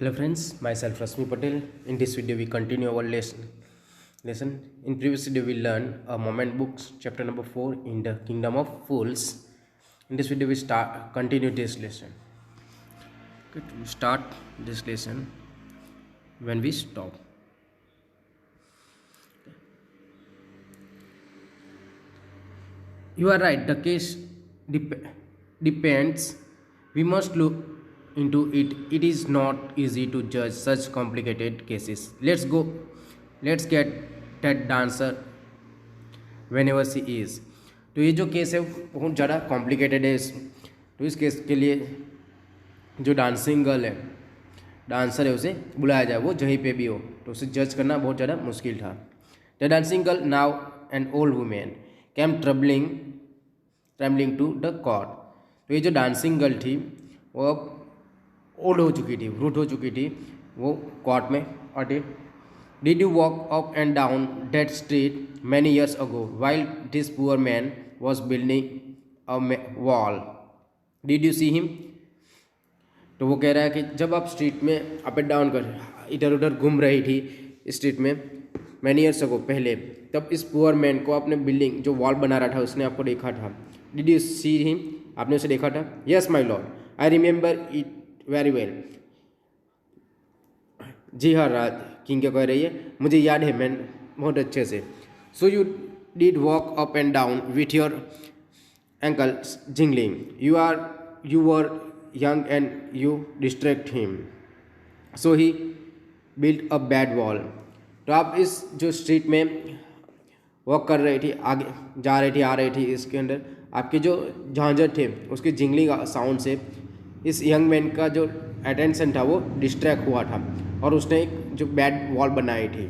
Hello friends, myself Rasmi Patel. In this video we continue our lesson. In previous video we learned a moment books chapter number 4 in the kingdom of fools. In this video we continue this lesson. Okay, to start this lesson when we stop. You are right, the case depends. We must look into it. It is not easy to judge such complicated cases. Let's get that dancer whenever she is. तो ये जो case है बहुत ज़्यादा complicated है तो इस case के लिए जो डांसिंग गर्ल है डांसर है उसे बुलाया जाए, वो जहीं पे भी हो, तो उसे जज करना बहुत ज़्यादा मुश्किल था. The dancing girl now an old women came travelling to the court. तो ये जो डांसिंग गर्ल थी वो अब ओल्ड हो चुकी थी, वृद्ध हो चुकी थी, वो कोर्ट में अटे. Did you walk up and down that street many years ago while this poor man was building a wall, did you see him. तो वो कह रहा है कि जब आप स्ट्रीट में अप एंड डाउन कर इधर उधर घूम रही थी स्ट्रीट में मैनी ईयर्स अगो पहले, तब इस पुअर मैन को आपने बिल्डिंग जो वॉल बना रहा था उसने आपको देखा था. डिड यू सी हिम, आपने उसे देखा था. Yes my lord, I remember it very well. जी हाँ राज, किंग क्या कह रही है, मुझे याद है मैन बहुत अच्छे से. So you did walk up and down with your ankle jingling, you were young and you distract him, so he build a bad wall. तो आप इस जो स्ट्रीट में वॉक कर रही थी, आगे जा रही थी, आ रही थी, इसके अंदर आपके जो झांझर थे उसके जिंगलिंग साउंड से इस यंग मैन का जो अटेंशन था वो डिस्ट्रैक्ट हुआ था और उसने एक जो बैड वॉल बनाई थी.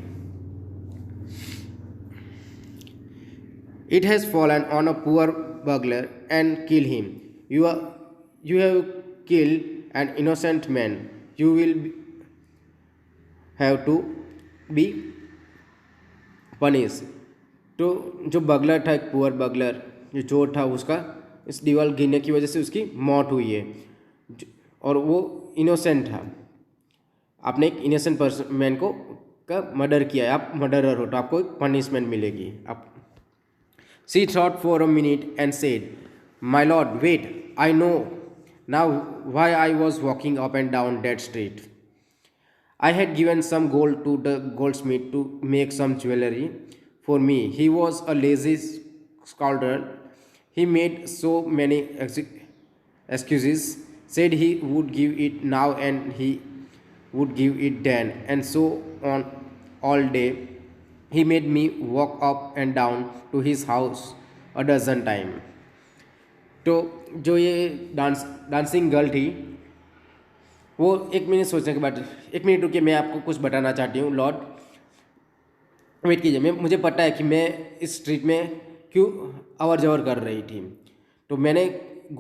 It has fallen on a poor burglar and kill him, you have killed an innocent man, you will have to be punish. तो जो बगलर था, एक पुअर बगलर जो चोर था, उसका इस दीवार गिरने की वजह से उसकी मौत हुई है और वो इनोसेंट था. आपने एक इनोसेंट पर्सन मैन को का मर्डर किया है, आप मर्डरर हो तो आपको एक पनिशमेंट मिलेगी. आप she thought for a minute and said, my lord wait, I know now why I was walking up and down that street. I had given some gold to the goldsmith to make some jewelry for me. He was a lazy scoundrel. He made so many excuses, said he would give it now and he would give it then, and so on all day. He made me walk up and down to his house a dozen times. तो जो ये dancing girl थी वो एक minute सोचने के बाद, एक मिनट रुकिए, मैं आपको कुछ बताना चाहती हूँ. लॉर्ड वेट कीजिए, मुझे पता है कि मैं इस स्ट्रीट में क्यों आवर जवर कर रही थी. तो मैंने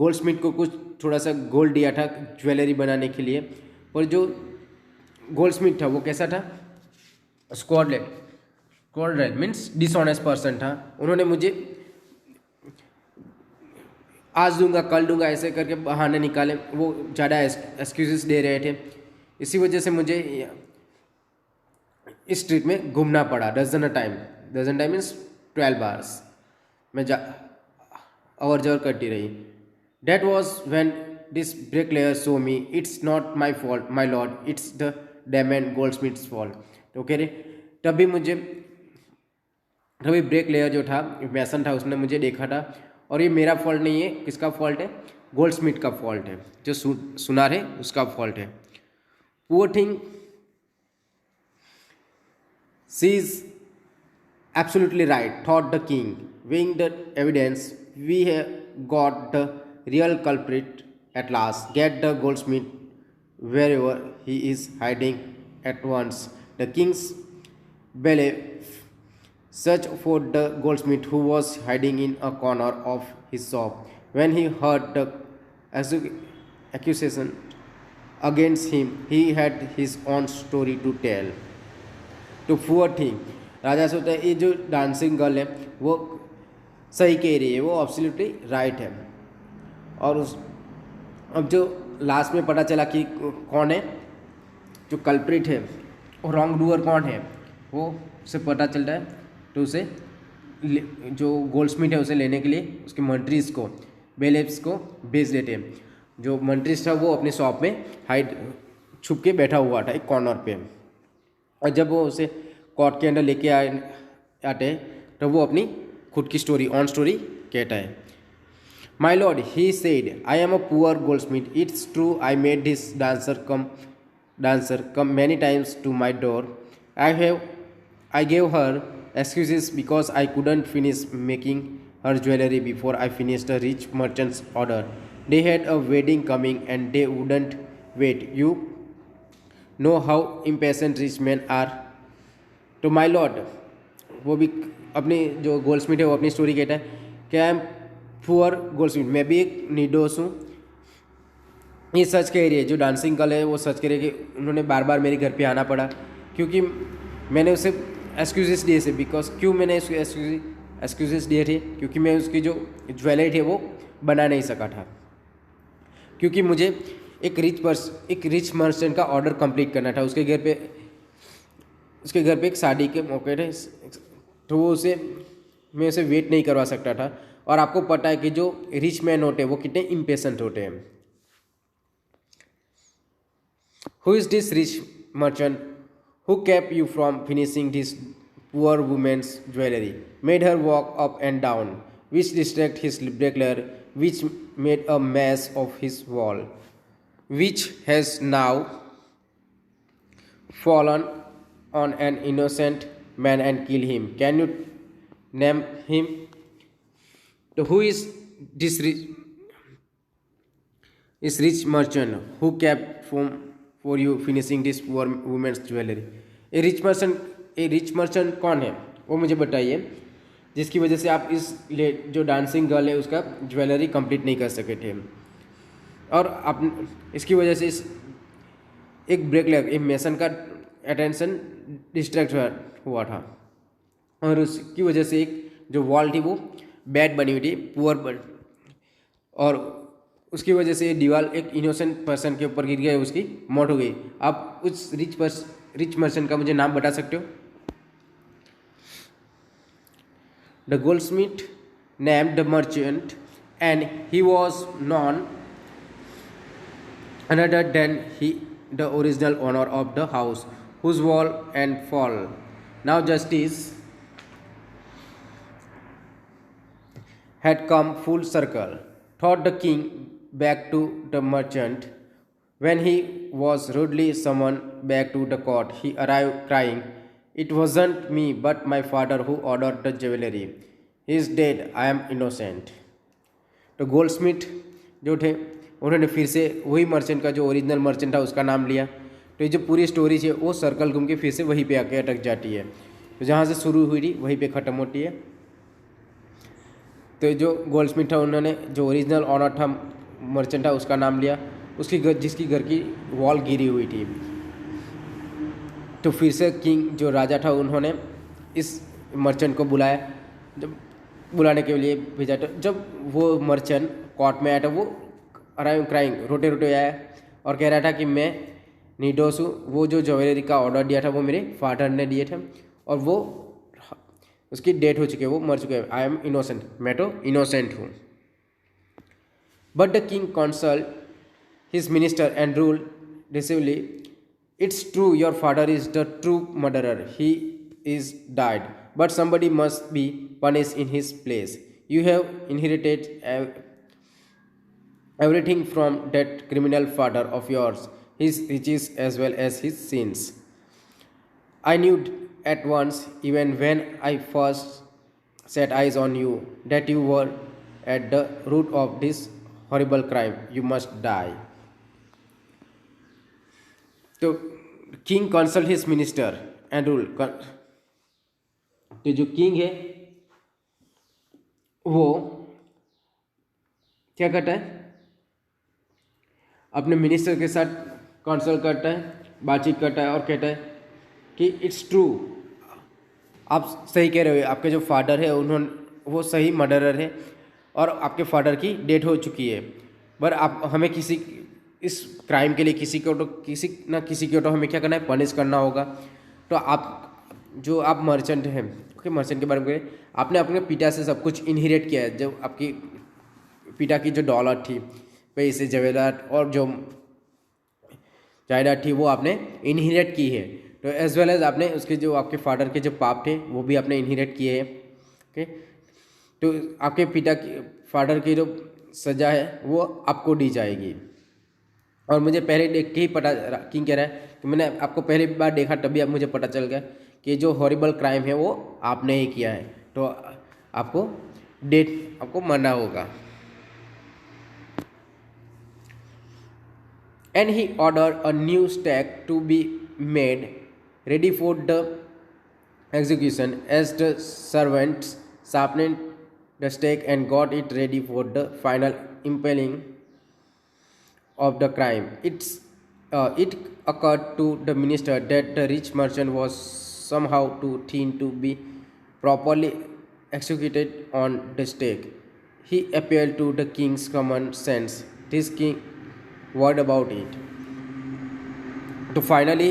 गोल्ड स्मिथ को कुछ थोड़ा सा गोल्ड दिया था ज्वेलरी बनाने के लिए, और जो गोल्ड स्मिथ था वो कैसा था, स्क्वाड्रेल मीन्स डिसऑनेस्ट पर्सन था. उन्होंने मुझे आज दूंगा कल दूंगा ऐसे करके बहाने निकाले, वो ज़्यादा एक्सक्यूजेस दे रहे थे. इसी वजह से मुझे इस स्ट्रीट में घूमना पड़ा डजन टाइम मीन्स 12 आवर्स मैं अवर जवर करती रही. That was when this bricklayer saw me, it's not my fault my lord, it's the diamond goldsmith's fault. तो कह रहे तभी ब्रेक लेयर जो था मैसन था उसने मुझे देखा था, और ये मेरा फॉल्ट नहीं है. किसका फॉल्ट है, गोल्ड स्मिथ का फॉल्ट है, जो सुनार है उसका फॉल्ट है. Poor thing, she is absolutely right, thought the king, weighing the evidence, we have got the real culprit at last. Get the goldsmith wherever he is hiding at once. The king's valet searched for the goldsmith who was hiding in a corner of his shop. When he heard the accusation against him, he had his own story to tell. तो poor thing, राजा सोचता है ये जो dancing girl है वो सही कह रही है, वो एब्सोल्युटली राइट है. और उस अब जो लास्ट में पता चला कि कौन है, जो कल्प्रिट है और रॉन्ग डूअर कौन है वो उसे पता चलता है, तो उसे जो गोल्डस्मिथ है उसे लेने के लिए उसके मंट्रीज को बेलेब्स को भेज देते हैं। जो मंट्रीज था वो अपने शॉप में हाइड छुप के बैठा हुआ था एक कॉर्नर पे, और जब वो उसे कोर्ट के अंदर लेके आते हैं तो वो अपनी खुद की स्टोरी ऑन स्टोरी कहता है। My lord, he said, I am a poor Goldsmith, it's true I made this dancer come many times to my door. I gave her excuses because I couldn't finish making her jewelry before I finished a rich merchant's order. They had a wedding coming and they wouldn't wait. You know how impatient rich men are. तो my lord वो भी अपनी जो Goldsmith है वो अपनी story कहता है कि आई एम पुअर गोल्डस्मिथ, मैं भी एक निर्दोष हूँ। ये सच कह रही है, जो डांसिंग गर्ल है वो सच कह रही है कि उन्होंने बार बार मेरे घर पे आना पड़ा क्योंकि मैंने उसे एक्सक्यूजेस दिए थे। बिकॉज क्यों मैंने उसको एक्सक्यूजेस दिए थे, क्योंकि मैं उसकी जो ज्वेलरी थे वो बना नहीं सका था, क्योंकि मुझे एक रिच मर्चेंट का ऑर्डर कंप्लीट करना था। उसके घर पे एक शादी के मौके थे, तो वो मैं उसे वेट नहीं करवा सकता था। और आपको पता है कि जो रिच मैन होते हैं वो कितने इम्पेशेंट होते हैं। Who is this rich merchant who kept you from finishing this poor woman's jewelry, made her walk up and down, which distracted his bricklayer, which made a mess of his wall, which has now fallen on an innocent man and killed him? Can you name him? So who is this rich merchant who kept for you finishing this poor woman's jewelry? A rich merchant कौन है वो मुझे बताइए, जिसकी वजह से आप जो डांसिंग गर्ल है उसका ज्वेलरी कंप्लीट नहीं कर सके थे। और आप इसकी वजह से एक ब्रेकलेग एक मेसन का अटेंशन डिस्ट्रैक्ट हुआ था, और उसकी वजह से एक जो वॉल थी वो बैड बनी हुई थी, पुअर, और उसकी वजह से दीवार एक इनोसेंट पर्सन के ऊपर गिर गया, उसकी मौत हो गई। आप उस रिच मर्चेंट का मुझे नाम बता सकते हो? The goldsmith named the merchant and he was none another than he the original owner of the house whose wall and fall now justice had come full circle, thought the king back to the merchant. When he was rudely summoned back to the court, he arrived crying, "It wasn't me but my father who ordered the jewelry. He is dead, I am innocent." तो Goldsmith जो थे उन्होंने फिर से वही merchant का जो original merchant था उसका नाम लिया। तो ये जो पूरी स्टोरी है वो सर्कल घूम के फिर से वहीं पे आके अटक जाती है, तो जहाँ से शुरू हुई थी वहीं पे ख़त्म होती है। तो जो गोल्डस्मिथ था उन्होंने जो ओरिजिनल ऑनर था मर्चेंट था उसका नाम लिया, जिसकी घर की वॉल गिरी हुई थी। तो फिर से किंग जो राजा था उन्होंने इस मर्चेंट को बुलाया, जब बुलाने के लिए भेजा, तो जब वो मर्चेंट कोर्ट में आया था वो क्राइंग रोते रोते आया और कह रहा था कि मैं निर्दोष हूँ, वो जो ज्वेलरी का ऑर्डर दिया था वो मेरे फादर ने दिए थे और वो उसकी डेथ हो चुकी है, वो मर चुके हैं। आई एम इनोसेंट, मैं तो इनोसेंट हूँ। But the king consult his minister and rule decisively, it's true your father is the true murderer, he is died, but somebody must be punish in his place. You have inherited everything from that criminal father of yours, his riches as well as his sins. I knew at once, even when I first set eyes on you, that you were at the root of this horrible crime. You must die. तो king consult his minister and rule. तो जो king है वो क्या करता है, अपने minister के साथ कंसल्ट करता है, बातचीत करता है और कहता है कि इट्स ट्रू, आप सही कह रहे हो, आपके जो फादर है उन्होंने वो सही मर्डरर है और आपके फादर की डेथ हो चुकी है, पर आप हमें किसी इस क्राइम के लिए किसी ना किसी को तो हमें क्या करना है, पनिश करना होगा। तो आप मर्चेंट हैं, ओके, मर्चेंट के बारे में करें, आपने अपने पिता से सब कुछ इनहेरिट किया है। जब आपकी पिता की जो दौलत थी, पैसे, जवेरात और जो जायदाद थी वो आपने इनहेरिट की है। तो एज वेल एज आपने उसके जो आपके फादर के जो पाप थे वो भी आपने इनहेरिट किए हैं, ओके। तो आपके पिता की फादर की जो सज़ा है वो आपको दी जाएगी। और मुझे पहले देख के ही पता, किंग कह रहा है कि मैंने आपको पहली बार देखा तभी अब मुझे पता चल गया कि जो हॉरिबल क्राइम है वो आपने ही किया है, तो आपको मरना होगा। And he ordered a new stake to be made ready for the execution. As the servants sharpened the stake and got it ready for the final impaling of the crime, it occurred to the minister that the rich merchant was somehow too thin to be properly executed on the stake. He appealed to the king's common sense. This king word about it. तो finally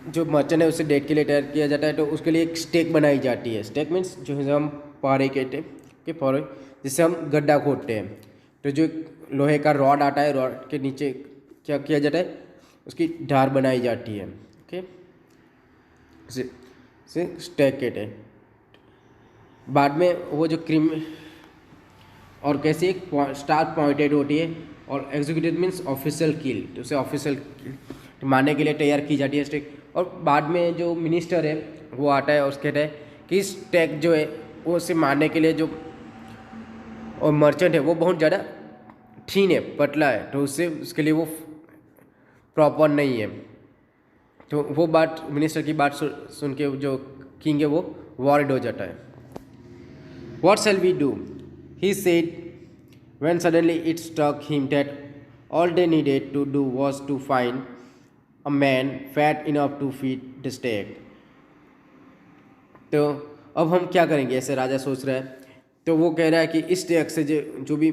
जो merchant है उसे date के लिए तैयार किया जाता है, तो उसके लिए एक स्टेक बनाई जाती है। स्टेक मीन्स जो है हम पारे कहते हैं कि पारे, जिससे हम गड्ढा खोदते हैं। तो जो लोहे का रॉड आता है, रॉड के नीचे क्या किया जाता है, उसकी धार बनाई जाती है, ओके, इसे स्टेक कहते हैं। बाद में वो जो क्रीम और कैसे एक स्टार पॉइंटेड होती है और एग्जीक्यूटिव मीन्स ऑफिशियल किल, तो उसे ऑफिशियल मारने के लिए तैयार की जाती है स्टेक। और बाद में जो मिनिस्टर है वो आता है और उसके कहता है कि स्टेक जो है वो उसे मारने के लिए जो और मर्चेंट है वो बहुत ज़्यादा थीन है, पतला है, तो उसके लिए वो प्रॉपर नहीं है। तो वो बात, मिनिस्टर की बात सुन के जो किंग है वो वॉरिड हो जाता है। What shall we do? He said, when suddenly it struck him that all they needed to do was to find a man fat enough to feed the stake. तो अब हम क्या करेंगे, ऐसे राजा सोच रहा है। तो वो कह रहा है कि इस स्टेक से जो भी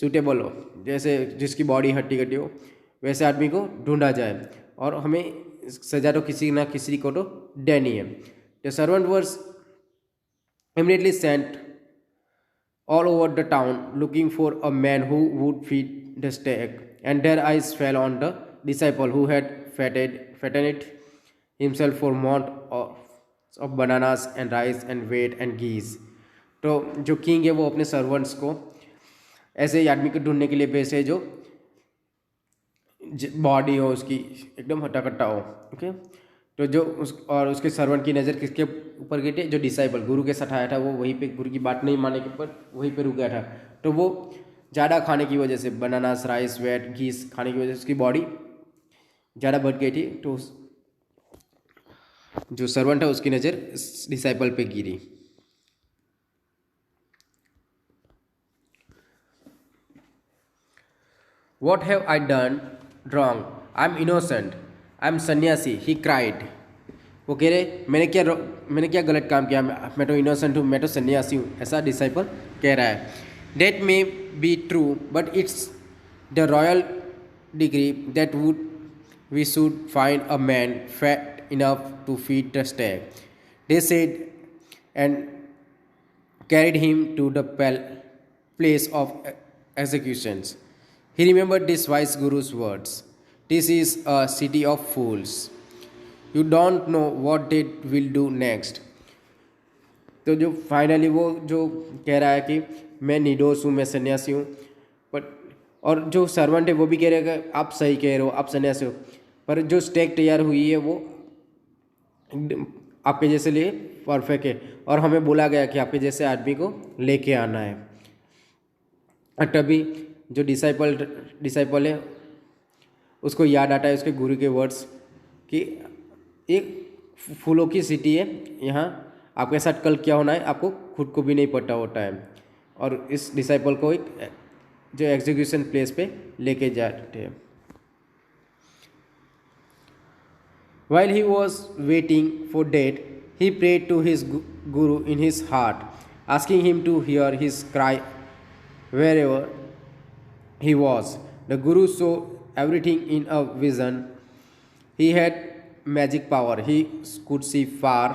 सूटेबल हो, जैसे जिसकी बॉडी हट्टी कट्टी हो, वैसे आदमी को ढूंढा जाए और हमें सजा तो किसी ना किसी को तो देनी है। The servant was immediately sent all over the town looking for a man who would feed the stake, and their eyes fell on the disciple who had fattened himself for month of bananas and rice and wheat and geese. तो जो king है वो अपने servants को ऐसे आदमी को ढूंढने के लिए भेजे जो बॉडी हो उसकी एकदम हट्टा कट्टा हो, ओके। तो जो और उसके सर्वेंट की नज़र किसके ऊपर गई थी, जो डिसाइपल गुरु के साथ आया था वो वहीं पे गुरु की बात नहीं मानने के ऊपर वहीं पे रुक गया था। तो वो ज़्यादा खाने की वजह से, बनानास, राइस, वेट, घीस खाने की वजह से उसकी बॉडी ज़्यादा बढ़ गई थी। तो जो सर्वेंट है उसकी नज़र डिसाइपल पे गिरी। What have I done wrong? I'm innocent. I'm सन्यासी, he cried. वो कह रहे मैंने क्या गलत काम किया, मैं तो इनोसेंट हूँ, मैं तो सन्यासी हूँ, ऐसा डिसाइपल कह रहा है। That may be true, but it's the royal decree that we should find a man fat enough to feed the stake. They said and carried him to the place of executions. He remembered this wise guru's words. This is a city of fools. You don't know what they will do next. तो जो finally वो जो कह रहा है कि मैं निर्दोष हूँ, मैं सन्यासी हूँ, पर और जो सर्वेंट है वो भी कह रहा है कि आप सही कह रहे हो, आप सन्यासी हो, पर जो स्टेक तैयार हुई है वो आपके जैसे लिए परफेक्ट है और हमें बोला गया कि आपके जैसे आदमी को लेके आना है। तभी जो डिसाइपल है उसको याद आता है उसके गुरु के वर्ड्स कि एक फूलों की सिटी है, यहाँ आपके साथ कल क्या होना है आपको खुद को भी नहीं पता होता है। और इस डिसाइपल को एक जो एग्जीक्यूशन प्लेस पे लेके जाते हैं। While he was waiting for death, he prayed to his guru in his heart, asking him to hear his cry wherever he was. The guru saw everything in a vision. He had magic power. He could see far,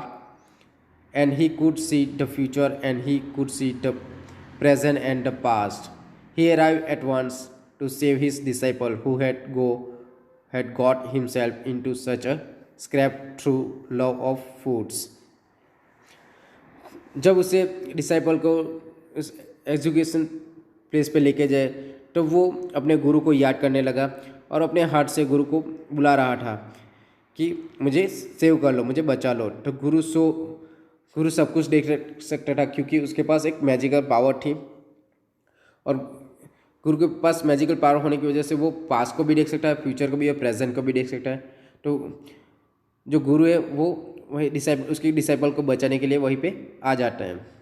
and he could see the future, and he could see the present and the past. He arrived at once to save his disciple who had got himself into such a scrape through love of foods. जब उसे disciple को उस education place पे लेके जाए तो वो अपने गुरु को याद करने लगा और अपने हार्ट से गुरु को बुला रहा था कि मुझे सेव कर लो, मुझे बचा लो। तो गुरु सब कुछ देख सकता था क्योंकि उसके पास एक मैजिकल पावर थी, और गुरु के पास मैजिकल पावर होने की वजह से वो पास्ट को भी देख सकता है, फ्यूचर को भी और प्रेजेंट को भी देख सकता है। तो जो गुरु है वो वही उसके डिसाइपल को बचाने के लिए वहीं पे आ जाता है।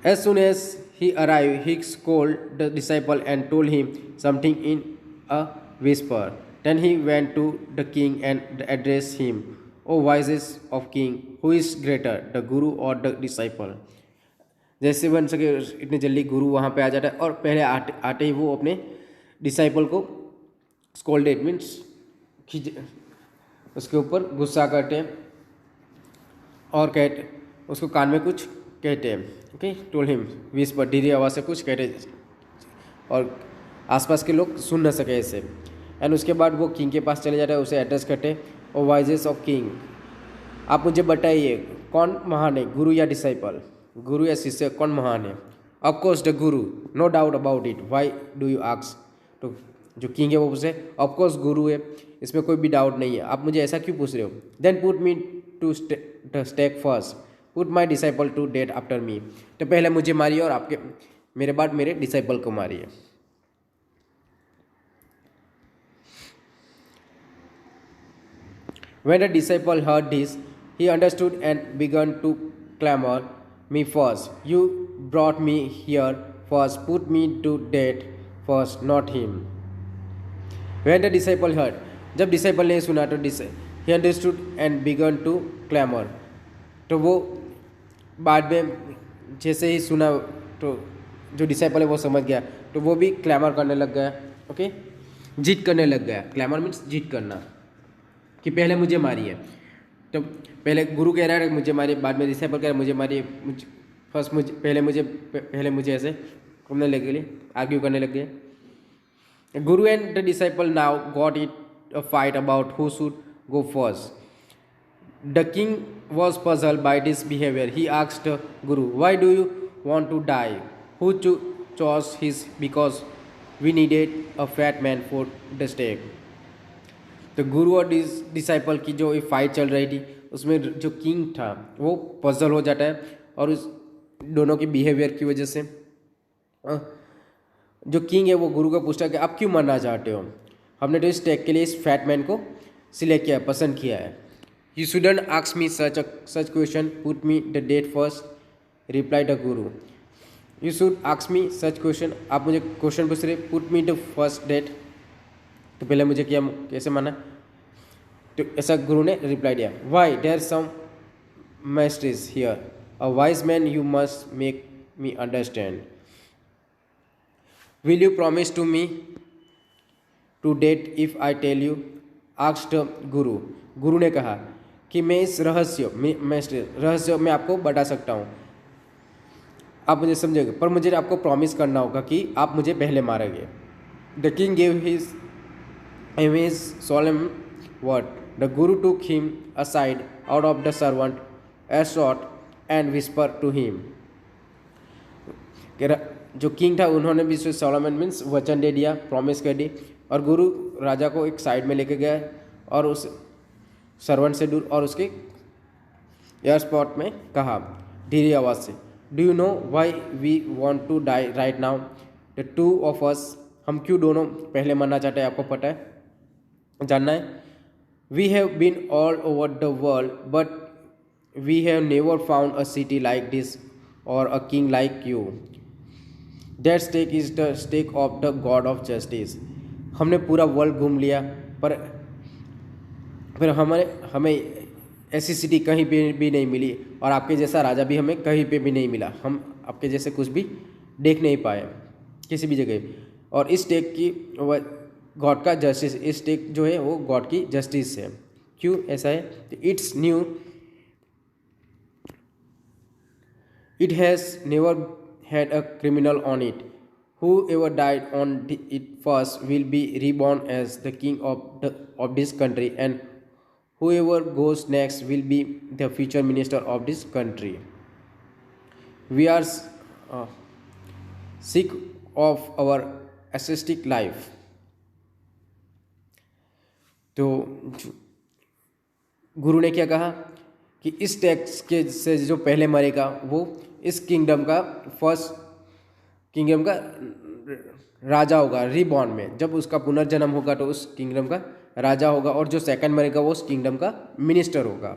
As soon as he arrived, he called the disciple and told him something in a whisper. Then he went to the king and addressed him, "O wisest of king, who is greater, the guru or the disciple?" जैसे बन सके इतने जल्दी गुरु वहाँ पे आ जाता है, और पहले आते ही वो अपने डिसाइपल को स्कोल्डेड मीन्स उसके ऊपर गुस्सा करते हैं और कहते उसको कान में कुछ कहते हैं। ओके, टोल्ड हिम विस्पर, धीरे आवाज़ से कुछ कहते और आसपास के लोग सुन न सके ऐसे। एंड उसके बाद वो किंग के पास चले जाते हैं, उसे एड्रेस करते हैं, ओ वाइजेस ऑफ किंग, आप मुझे बताइए कौन महान है, गुरु या डिसाइपल, गुरु या शिष्य, कौन महान है? Of course the guru, no doubt about it, why do you ask? तो जो किंग है वो पूछे, ऑफकोर्स गुरु है, इसमें कोई भी डाउट नहीं है, आप मुझे ऐसा क्यों पूछ रहे हो? Then put me to stake first, put my disciple to death after me, तो पहले मुझे मारिए और आपके मेरे बाद मेरे डिसाइपल को मारिए। When the disciple heard this, he understood and began to clamor, "Me first! You brought me here first, put me to death first, not him." When the disciple heard, जब डिसाइपल ने सुना तो he understood and began to clamor, तो वो बाद में जैसे ही सुना तो जो डिसाइपल है वो समझ गया, तो वो भी क्लैमर करने लग गया। ओके, जीत करने लग गया। क्लैमर मीन्स जीत करना, कि पहले मुझे मारिए। तो पहले गुरु कह रहा है मुझे मारिए, बाद में डिसाइपल कह रहा है मुझे मारिए, पहले मुझे ऐसे करने लगे, आर्ग्यू करने लग गए। Guru and the disciple now got it a fight about who should go first. The king was puzzled by this behaviour. He asked the guru, "Why do you want to die? Who chose his? Because we needed a fat man for the stake." तो गुरु और disciple की जो fight चल रही थी उसमें जो king था वो पजल हो जाता है, और उस दोनों के बिहेवियर की वजह से जो किंग है वो गुरु को पूछता है कि आप क्यों मरना चाहते हो? हमने तो इस टैग के लिए इस फैट मैन को सिलेक्ट किया, पसंद किया है। "You shouldn't ask me such question, put me the death first," replied the guru. "You should ask me such question," आप मुझे क्वेश्चन पूछ रहे, "put me the first death," तो पहले मुझे क्या कैसे माना? तो ऐसा गुरु ने रिप्लाई दिया, "why there some masters here, a wise man you must make me understand. Will you promise to me to death if I tell you?" Asked guru. Guru ने कहा कि मैं इस रहस्य में आपको बता सकता हूँ, आप मुझे समझोगे, पर मुझे आपको प्रॉमिस करना होगा कि आप मुझे पहले मारेंगे। The king gave his solemn word. The guru took him aside out of the servant ascot and whispered to him. जो किंग था उन्होंने भी सोलोमन मीन्स वचन दे दिया, प्रॉमिस कर दी, और गुरु राजा को एक साइड में लेके गया और उस सर्वेंट से दूर और उसके एयर स्पॉट में कहा धीरे आवाज़ से, "do you know why we want to die right now? The two of us, हम क्यों दोनों पहले मरना चाहते हैं, आपको पता है, जानना है? We have been all over the world but we have never found a city like this और a king like you. That stake is the stake of the god of justice." हमने पूरा वर्ल्ड घूम लिया पर फिर हमें ऐसी city कहीं पे भी नहीं मिली, और आपके जैसा राजा भी हमें कहीं पे भी नहीं मिला, हम आपके जैसे कुछ भी देख नहीं पाए। किसी भी जगह। और इस टेक की गॉड का जस्टिस, इस टेक जो है वो गॉड की जस्टिस है। क्यों ऐसा है? It's new, it has never had a criminal on it, whoever died on it first will be reborn as the king of this country, and whoever goes next will be the future minister of this country. We are uh, sick of our ascetic life. तो गुरु ने क्या कहा कि इस tax के से जो पहले मरेगा वो इस किंगडम का राजा होगा रीबॉर्न में। जब उसका पुनर्जन्म होगा तो उस किंगडम का राजा होगा, और जो सेकंड मरेगा वो उस किंगडम का मिनिस्टर होगा।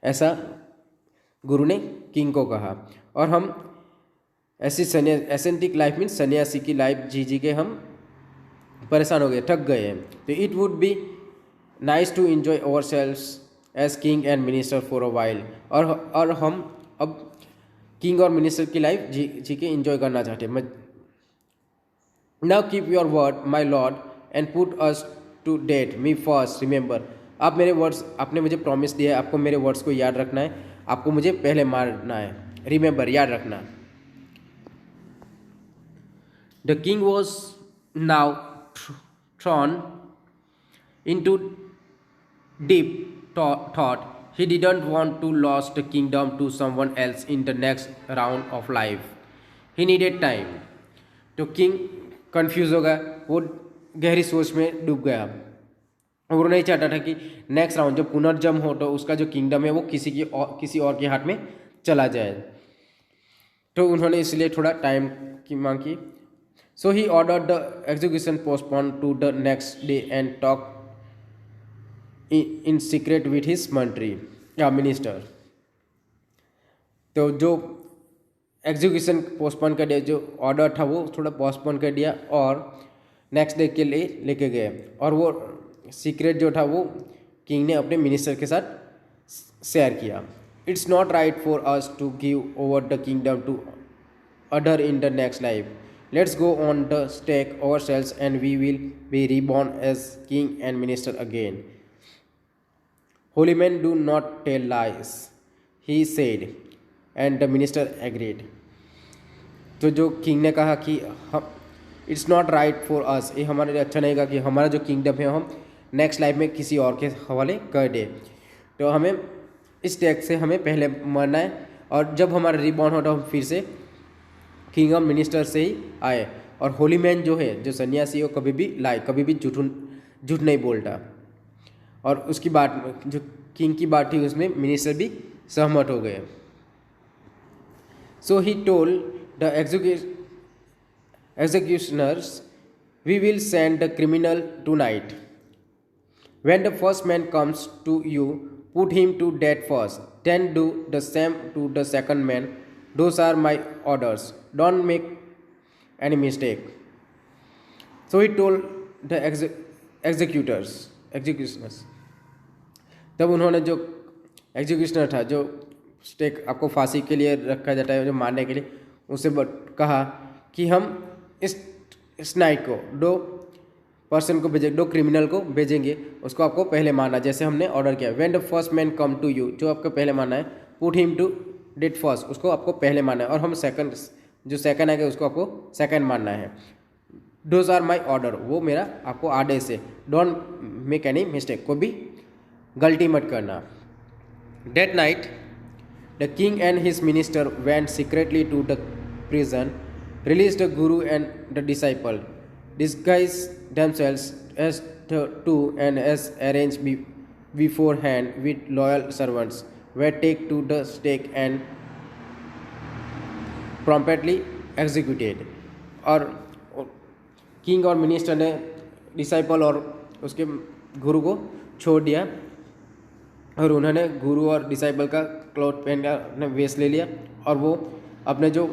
ऐसा गुरु ने किंग को कहा। और हम ऐसी एसेंटिक लाइफ मीन्स सन्यासी की लाइफ जी के हम परेशान हो गए, थक गए हैं। तो it would be nice to enjoy ourselves as king and minister for a while. और हम अब किंग और मिनिस्टर की लाइफ जी के एंजॉय करना चाहते हैं। Now keep your word my lord and put us to death me first remember. आप मेरे वर्ड्स, आपने मुझे प्रॉमिस दिया है, आपको मेरे वर्ड्स को याद रखना है, आपको मुझे पहले मारना है। रिमेंबर, याद रखना। The king was now thrown into deep thought. He didn't want to lose the kingdom to someone else in the next round of life. He needed time. तो किंग कंफ्यूज हो गया, वो गहरी सोच में डूब गया। और नहीं चाहता था कि नेक्स्ट राउंड जब पुनर्जन्म हो तो उसका जो किंगडम है वो किसी और के हाथ में चला जाए। तो उन्होंने इसलिए थोड़ा टाइम की मांग की। So he order the execution postpone to the next day and talk in secret with his मंत्री या मिनिस्टर। तो जो एग्जीक्यूशन पोस्टपोन कर दिया, जो ऑर्डर था वो थोड़ा पोस्टपोन कर दिया और नेक्स्ट डे के लिए लेके गए। और वो सीक्रेट जो था वो किंग ने अपने मिनिस्टर के साथ शेयर किया। It's not right for us to give over the kingdom to other in the next life. Let's go on the stake ourselves and we will be reborn as king and minister again. Holy men do not tell lies, he said, and the minister agreed. तो जो king ने कहा कि हम it's not right for अस, ये हमारे लिए अच्छा नहीं, कि हमारा जो किंगडम है हम नेक्स्ट लाइफ में किसी और के हवाले कर दे। तो हमें इस टैक्स से हमें पहले मरना है, और जब हमारा रिबॉर्न हो तो हम फिर से किंग और मिनिस्टर से ही आए। और होली मैन जो है, जो सन्यासी हो, कभी भी झूठ नहीं बोलता। और उसकी बात, जो किंग की बात थी उसमें मिनिस्टर भी सहमत हो गए। So he told the executioners, we will send the criminal tonight. When the first man comes to you, put him to death first, then do the same to the second man. Those are my orders. Don't make any mistake. So he told the executioners. तब उन्होंने जो executioner था, जो stake आपको फांसी के लिए रखा जाता है, जो मारने के लिए, उससे कहा कि हम इस नाइट को दो क्रिमिनल को भेजेंगे, उसको आपको पहले मारना, जैसे हमने ऑर्डर किया। When the first man come to you, जो आपको पहले मारना है, put him to death first, उसको आपको पहले मारना है, और हम जो सेकंड आएगा उसको आपको सेकंड मारना है। दोज आर माई ऑर्डर, वो मेरा आपको आदेश है। डोंट मेक एनी मिस्टेक, कोई भी गलती मत करना। That night, the king and his minister went secretly to the prison, released the guru and the disciple, disguised themselves as the two, and as arranged beforehand with loyal servants, were taken to the stake and promptly executed. और king और minister ने disciple और उसके गुरु को छोड़ दिया, और उन्होंने गुरु और डिसाइपल का क्लॉथ पहन का अपने वेश ले लिया, और वो अपने जो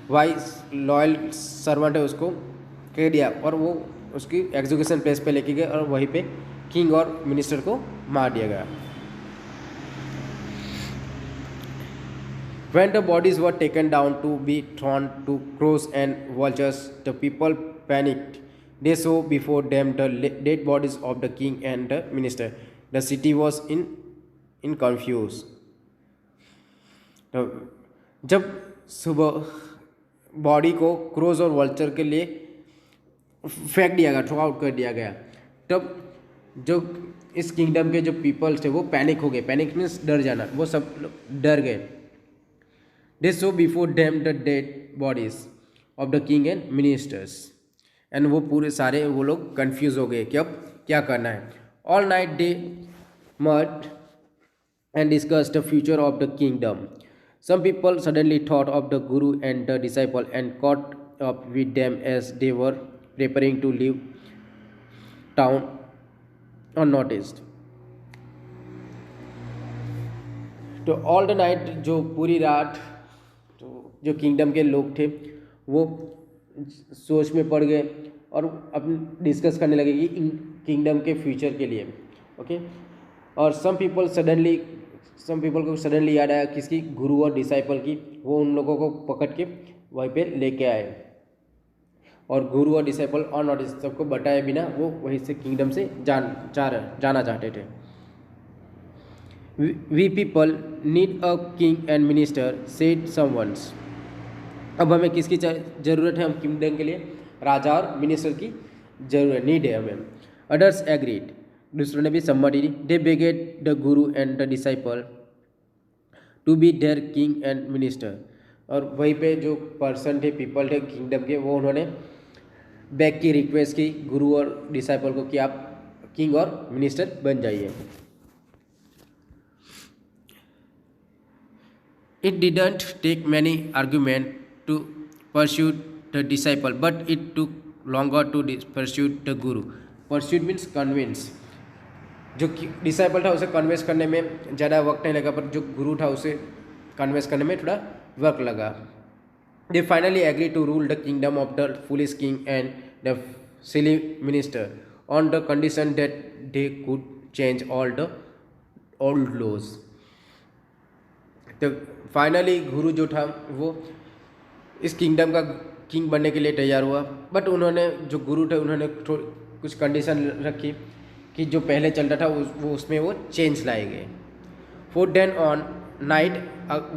वाइस लॉयल सर्वेंट है उसको कह दिया, और वो उसकी एग्जीक्यूशन प्लेस पे लेके गए, और वहीं पे किंग और मिनिस्टर को मार दिया गया। When the bodies were taken down to be thrown to crows and vultures, the people panicked. They saw before them the dead bodies of the king and the minister. The city was in confuse. तो जब सुबह body को crows और vulture के लिए फेंक दिया गया, थ्रो आउट कर दिया गया, तब जो इस किंगडम के जो पीपल्स थे वो पैनिक हो गए. पैनिक मीन्स डर जाना, वो सब डर गए. They saw before them the dead bodies of the king and ministers. And वो पूरे सारे वो लोग कंफ्यूज हो गए कि अब क्या करना है. ऑल नाइट दे मट and discuss the future of the kingdom. Some people suddenly thought of the Guru and the disciple and caught up with them as they were preparing to leave town unnoticed. तो all the night, जो पूरी रात जो kingdom के लोग थे वो सोच में पड़ गए और अपन डिस्कस करने लगे कि किंगडम के फ्यूचर के लिए. ओके. और सम पीपल को सडनली याद आया किसकी, गुरु और डिसाइपल की. वो उन लोगों को पकड़ के वहीं पे लेके आए और गुरु और डिसाइपल और नोटिस सबको बताए बिना वो वहीं से किंगडम से जाना चाहते थे. We people need a king and minister, said someone's. अब हमें किसकी ज़रूरत है, हम किंगडम के लिए राजा और मिनिस्टर की ज़रूरत, नीड है हमें. Others agreed. दूसरों ने भी सम्मति दी. They begged the guru and the disciple to be their king and minister. और वहीं पे जो पर्सन थे, पीपल थे किंगडम के, वो उन्होंने बैग की रिक्वेस्ट की गुरु और डिसाइपल को कि आप किंग और मिनिस्टर बन जाइए. It didn't take many argument to pursue the disciple but it took longer to pursue the guru. Pursuit means convince. जो डिसाइपल था उसे कन्विंस करने में ज़्यादा वक्त नहीं लगा, पर जो गुरु था उसे कन्विंस करने में थोड़ा वक्त लगा. They finally agree to rule the kingdom of the foolish king and the silly minister on the condition that they could change all the old laws. तो फाइनली गुरु जो था वो इस किंगडम का किंग बनने के लिए तैयार हुआ. बट उन्होंने, जो गुरु थे, उन्होंने कुछ कंडीशन रखी कि जो पहले चल रहा था वो उसमें वो चेंज लाए गए. For then on night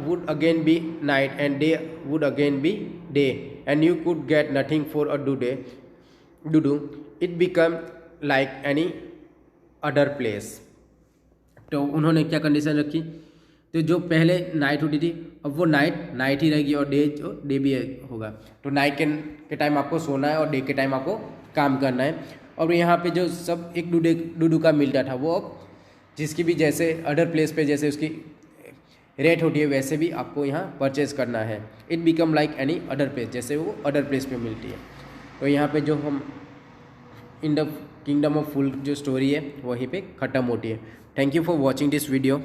would again be night and day would again be day and you could get nothing for a do. It become like any other place. तो उन्होंने क्या कंडीशन रखी, तो जो पहले नाइट होती थी अब वो नाइट ही रहेगी और डे भी होगा. तो नाइट के टाइम आपको सोना है और डे के टाइम आपको काम करना है. और यहाँ पे जो सब एक डूडू का मिलता था वो अब जिसकी भी जैसे अदर प्लेस पे जैसे उसकी रेट होती है वैसे भी आपको यहाँ परचेज करना है. It become like any other place, जैसे वो अदर प्लेस पे मिलती है. तो यहाँ पे जो हम in the kingdom of full जो स्टोरी है वहीं पे ख़त्म होती है. Thank you for watching this video.